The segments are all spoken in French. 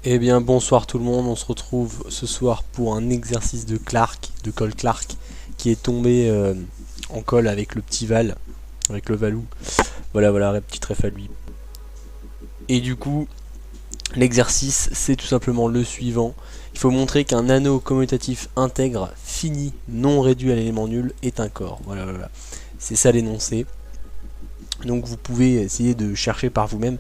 Eh bien bonsoir tout le monde, on se retrouve ce soir pour un exercice de Clark, de Cole Clark, qui est tombé en colle avec le petit Val, avec le Valou. Voilà, petit trèfle à lui. Et du coup, l'exercice c'est tout simplement le suivant. Il faut montrer qu'un anneau commutatif intègre, fini, non réduit à l'élément nul est un corps. Voilà. C'est ça l'énoncé. Donc vous pouvez essayer de chercher par vous-même.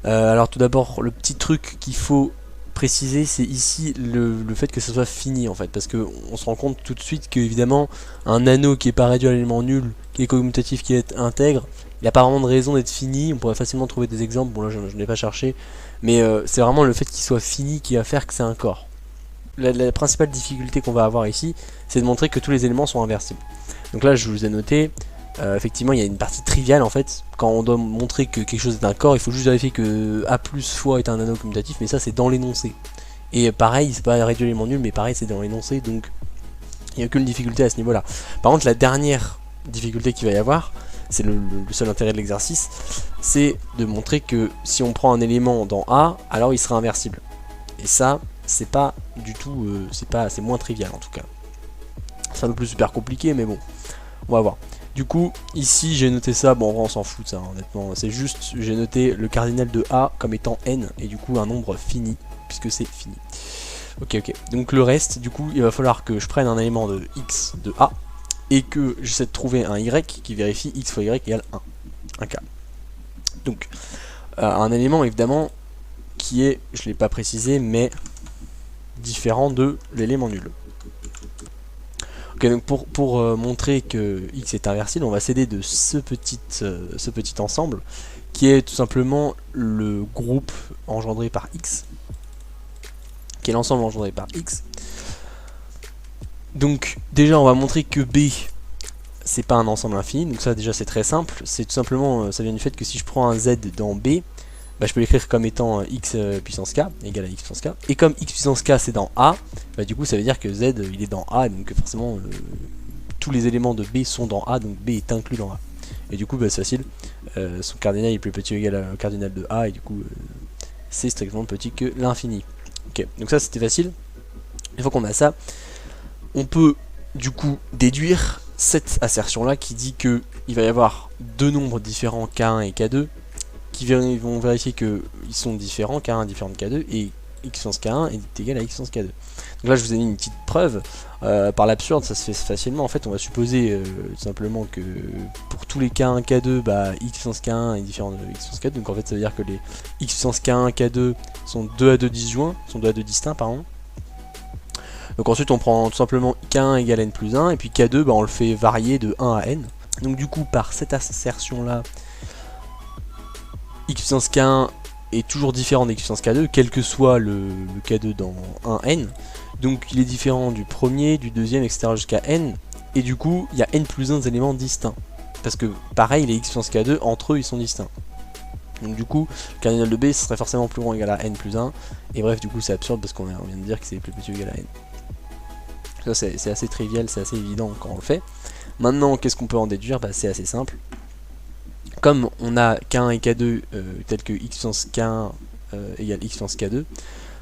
Alors tout d'abord, le petit truc qu'il faut préciser, c'est ici le fait que ça soit fini en fait, parce que on se rend compte tout de suite que évidemment un anneau qui est pas réduit à l'élément nul, qui est commutatif, qui est intègre, il n'y a pas vraiment de raison d'être fini. On pourrait facilement trouver des exemples, bon là je n'ai pas cherché, mais c'est vraiment le fait qu'il soit fini qui va faire que c'est un corps. La principale difficulté qu'on va avoir ici, c'est de montrer que tous les éléments sont inversibles. Donc là je vous ai noté, effectivement il y a une partie triviale en fait. Quand on doit montrer que quelque chose est un corps, il faut juste vérifier que A plus fois est un anneau commutatif, mais ça c'est dans l'énoncé. Et pareil, c'est pas réduit à l'élément nul, mais pareil c'est dans l'énoncé, donc il n'y a aucune difficulté à ce niveau là. Par contre la dernière difficulté qu'il va y avoir, c'est le seul intérêt de l'exercice, c'est de montrer que si on prend un élément dans A, alors il sera inversible. Et ça, c'est pas du tout, c'est moins trivial en tout cas. C'est un peu plus super compliqué, mais bon, on va voir. Du coup, ici j'ai noté ça, bon en vrai on s'en fout de ça, hein, honnêtement, c'est juste, j'ai noté le cardinal de A comme étant n, et du coup un nombre fini, puisque c'est fini. Ok, donc le reste, du coup, il va falloir que je prenne un élément de x de A, et que j'essaie de trouver un y qui vérifie x fois y égale 1, un cas. Donc, un élément évidemment qui est, je ne l'ai pas précisé, mais différent de l'élément nul. Ok, donc pour montrer que x est inversible, on va s'aider de ce petit ensemble qui est tout simplement le groupe engendré par x, qui est l'ensemble engendré par x. Donc déjà on va montrer que b c'est pas un ensemble infini, donc ça déjà c'est très simple, c'est tout simplement, ça vient du fait que si je prends un z dans b, bah, je peux l'écrire comme étant x puissance k égale à x puissance k, et comme x puissance k c'est dans A, bah, du coup ça veut dire que z il est dans A, donc forcément tous les éléments de B sont dans A, donc B est inclus dans A. Et du coup bah, c'est facile, son cardinal est plus petit ou égal au cardinal de A, et du coup c'est strictement petit que l'infini. Ok, donc ça c'était facile. Une fois qu'on a ça, on peut du coup déduire cette assertion là qui dit que il va y avoir deux nombres différents K1 et K2 qui vont vérifier qu'ils sont différents, K1 est différent de K2, et x puissance K1 est égal à x puissance K2. Donc là je vous ai mis une petite preuve, par l'absurde ça se fait facilement, en fait on va supposer tout simplement que pour tous les K1, K2, bah, x puissance K1 est différent de x puissance K2, donc en fait ça veut dire que les x puissance K1, K2 sont 2 à 2 disjoints, sont 2 à 2 distincts pardon. Donc ensuite on prend tout simplement K1 égale n plus 1, et puis K2 bah, on le fait varier de 1 à n. Donc du coup par cette assertion là, x puissance k1 est toujours différent d'x puissance k2, quel que soit le k2 dans 1n. Donc il est différent du premier, du deuxième, etc. jusqu'à n. Et du coup, il y a n plus 1 éléments distincts. Parce que pareil, les x puissance k2, entre eux, ils sont distincts. Donc du coup, le cardinal de b, ce serait forcément plus grand ou égal à n plus 1. Et bref, du coup, c'est absurde parce qu'on vient de dire que c'est plus petit ou égal à n. Ça, c'est assez trivial, c'est assez évident quand on le fait. Maintenant, qu'est-ce qu'on peut en déduire? Bah, c'est assez simple. Comme on a K1 et K2 tel que x puissance K1 égale x puissance K2,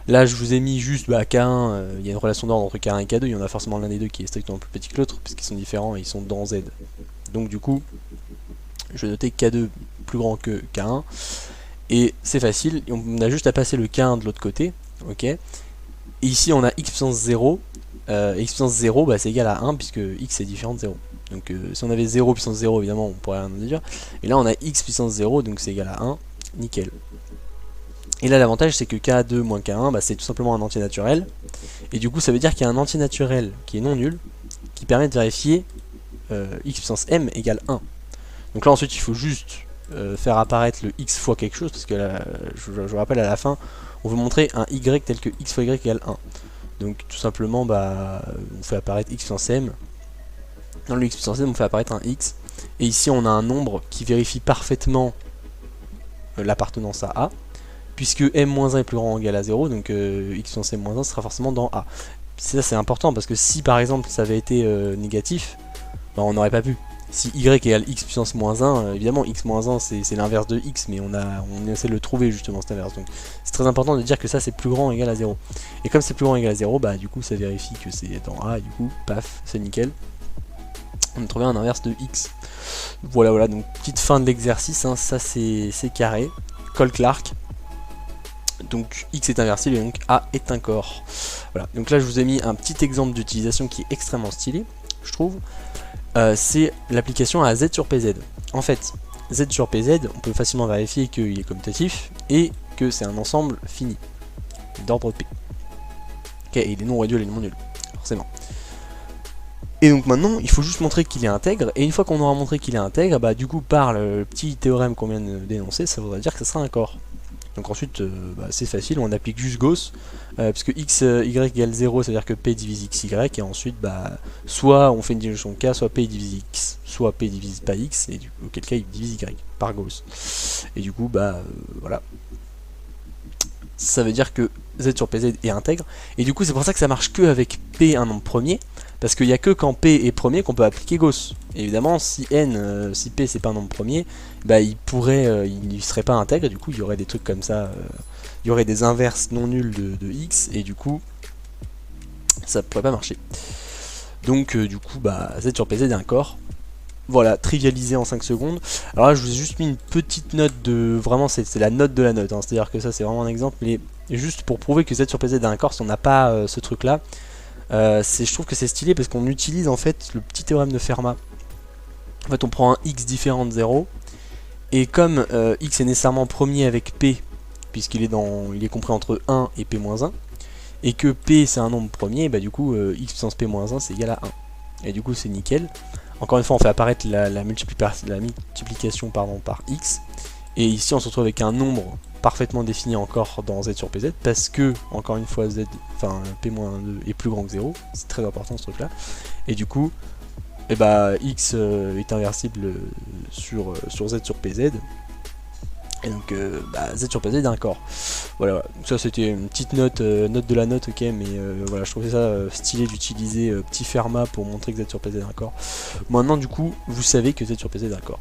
là je vous ai mis juste K1, il y a une relation d'ordre entre K1 et K2, il y en a forcément l'un des deux qui est strictement plus petit que l'autre, puisqu'ils sont différents et ils sont dans Z. Donc du coup, je vais noter K2 plus grand que K1, et c'est facile, on a juste à passer le K1 de l'autre côté, ok. Et ici on a x puissance 0, x puissance 0 bah, c'est égal à 1 puisque x est différent de 0. Donc si on avait 0 puissance 0 évidemment on pourrait rien en déduire. Et là on a x puissance 0 donc c'est égal à 1, nickel. Et là l'avantage c'est que K2 moins K1 bah, c'est tout simplement un entier naturel. Et du coup ça veut dire qu'il y a un entier naturel qui est non nul, qui permet de vérifier x puissance m égale 1. Donc là ensuite il faut juste faire apparaître le x fois quelque chose, parce que là, je vous rappelle à la fin on veut montrer un y tel que x fois y égale 1. Donc tout simplement bah, on fait apparaître x puissance m. Dans le x puissance m on fait apparaître un x. Et ici on a un nombre qui vérifie parfaitement l'appartenance à A, puisque m-1 est plus grand ou égal à 0, donc x puissance m-1 sera forcément dans A. Ça c'est important parce que si par exemple ça avait été négatif, bah, on n'aurait pas pu. si y égale x puissance moins 1, évidemment x moins 1 c'est l'inverse de x, mais on essaie de le trouver justement cet inverse. Donc c'est très important de dire que ça c'est plus grand ou égal à 0. Et comme c'est plus grand ou égal à 0, bah du coup ça vérifie que c'est dans A, et du coup, paf, c'est nickel. On a trouvé un inverse de x. Voilà, voilà, donc petite fin de l'exercice, hein, ça c'est carré. Cole-Clark. Donc x est inversible et donc A est un corps. Voilà, donc là je vous ai mis un petit exemple d'utilisation qui est extrêmement stylé, je trouve. C'est l'application à z sur pz. En fait, z sur pz, on peut facilement vérifier qu'il est commutatif et que c'est un ensemble fini, d'ordre p. Ok, et il est non réduit à l'élément nul, forcément. Et donc maintenant, il faut juste montrer qu'il est intègre, et une fois qu'on aura montré qu'il est intègre, bah du coup par le petit théorème qu'on vient de dénoncer, ça voudrait dire que ça sera un corps. Donc ensuite, bah, c'est facile, on applique juste Gauss, puisque x, y égale 0, c'est à dire que p divise xy, et ensuite, bah, soit on fait une division k, soit p divise x, soit p divise pas x, et auquel cas il divise y par Gauss. Et du coup, bah, voilà. Ça veut dire que z sur pz est intègre, et du coup c'est pour ça que ça marche que avec p un nombre premier, parce qu'il n'y a que quand p est premier qu'on peut appliquer Gauss. Et évidemment, si n, si p c'est pas un nombre premier, bah il serait pas intègre, et du coup il y aurait des trucs comme ça, il y aurait des inverses non nulles de x, et du coup ça pourrait pas marcher. Donc du coup bah z sur pz est un corps. Voilà, trivialisé en 5 secondes. Alors là je vous ai juste mis une petite note de... Vraiment c'est la note de la note, hein. C'est à dire que ça c'est vraiment un exemple, mais juste pour prouver que z sur pz est un corps, si on n'a pas ce truc là, je trouve que c'est stylé parce qu'on utilise en fait le petit théorème de Fermat. En fait on prend un x différent de 0, et comme x est nécessairement premier avec p, puisqu'il est compris entre 1 et p-1, et que p c'est un nombre premier, bah du coup x puissance p-1 c'est égal à 1. Et du coup c'est nickel. Encore une fois on fait apparaître la multiplication par x, et ici on se retrouve avec un nombre parfaitement défini encore dans z sur pz, parce que, encore une fois, p-2 est plus grand que 0, c'est très important ce truc là, et du coup, et bah, x est inversible sur z sur pz, et donc bah, z sur pz est un corps. Voilà, donc ça c'était une petite note, note de la note, ok, mais voilà, je trouvais ça stylé d'utiliser petit Fermat pour montrer que z sur pz est un corps. Maintenant du coup, vous savez que z sur pz est un corps.